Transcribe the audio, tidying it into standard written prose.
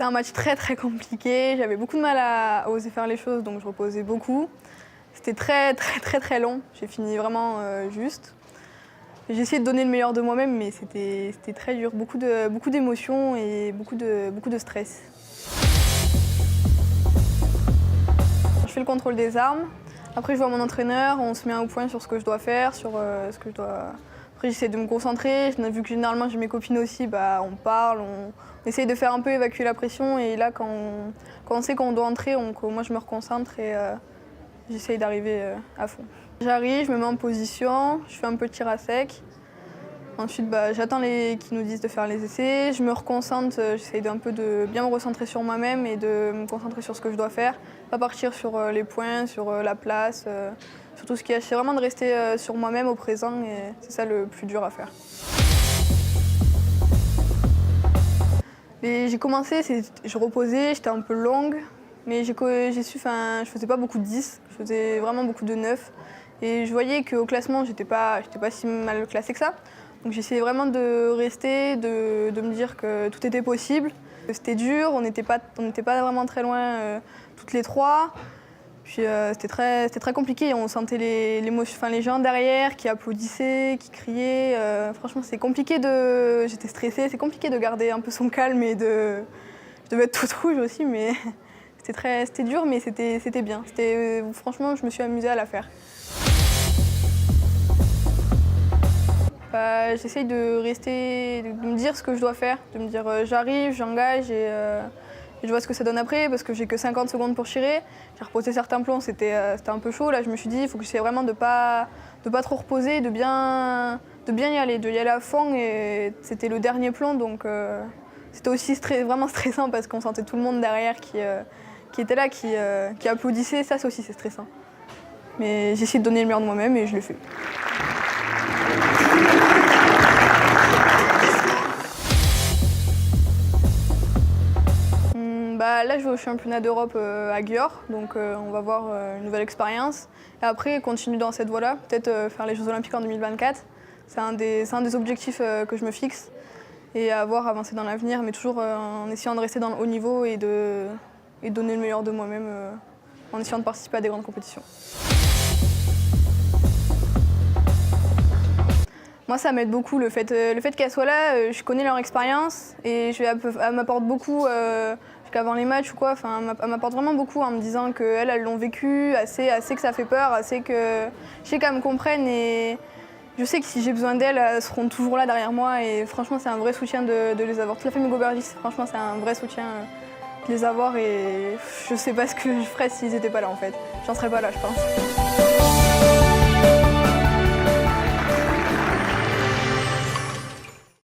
un match très compliqué. J'avais beaucoup de mal à oser faire les choses, donc je reposais beaucoup. C'était très long. J'ai fini vraiment juste. J'ai essayé de donner le meilleur de moi-même, mais c'était très dur. Beaucoup d'émotions et beaucoup de stress. Je fais le contrôle des armes. Après, je vois mon entraîneur, on se met un point sur ce que je dois faire, sur ce que je dois... Après, j'essaie de me concentrer. Vu que généralement j'ai mes copines aussi, on parle, on essaye de faire un peu évacuer la pression. Et là, quand on sait qu'on doit entrer, moi je me reconcentre et j'essaye d'arriver à fond. J'arrive, je me mets en position, je fais un peu de tir à sec. Ensuite, j'attends qu'ils nous disent de faire les essais. Je me reconcentre, j'essaye d'un peu de bien me recentrer sur moi-même et de me concentrer sur ce que je dois faire. Pas partir sur les points, sur la place, sur tout ce qu'il y a. J'essaie vraiment de rester sur moi-même au présent et c'est ça le plus dur à faire. J'ai commencé, je reposais, j'étais un peu longue, mais je faisais pas beaucoup de 10, je faisais vraiment beaucoup de 9. Et je voyais qu'au classement, j'étais pas si mal classée que ça. Donc j'essayais vraiment de rester, de me dire que tout était possible. C'était dur, on n'était pas vraiment très loin toutes les trois. Puis c'était très compliqué, on sentait les gens derrière qui applaudissaient, qui criaient. Franchement, c'est compliqué j'étais stressée, c'est compliqué de garder un peu son calme et je devais être toute rouge aussi, mais c'était dur, mais c'était bien. Franchement, je me suis amusée à la faire. J'essaye de me dire ce que je dois faire, de me dire j'arrive, j'engage et je vois ce que ça donne après parce que j'ai que 50 secondes pour tirer. J'ai reposé certains plombs, c'était un peu chaud. Là, je me suis dit, il faut que j'essaie vraiment de pas trop reposer, de bien y aller, à fond. Et c'était le dernier plomb, donc c'était aussi vraiment stressant parce qu'on sentait tout le monde derrière qui était là, qui applaudissait. Ça aussi, c'est stressant. Mais j'ai essayé de donner le meilleur de moi-même et je l'ai fait. Là, je vais au championnat d'Europe à Győr, donc on va voir une nouvelle expérience. Et après, continuer dans cette voie-là, peut-être faire les Jeux Olympiques en 2024. C'est un des objectifs que je me fixe et avancer dans l'avenir, mais toujours en essayant de rester dans le haut niveau et donner le meilleur de moi-même en essayant de participer à des grandes compétitions. Moi, ça m'aide beaucoup le fait qu'elle soit là. Je connais leur expérience et elle m'apporte beaucoup. Qu'avant les matchs ou quoi, elle m'apporte vraiment beaucoup en me disant qu'elles l'ont vécu, assez que ça fait peur, assez que je sais qu'elles me comprennent et je sais que si j'ai besoin d'elles, elles seront toujours là derrière moi et franchement c'est un vrai soutien de les avoir. Toute la famille Gaubergis, franchement c'est un vrai soutien de les avoir et je sais pas ce que je ferais s'ils n'étaient pas là en fait. J'en serais pas là je pense.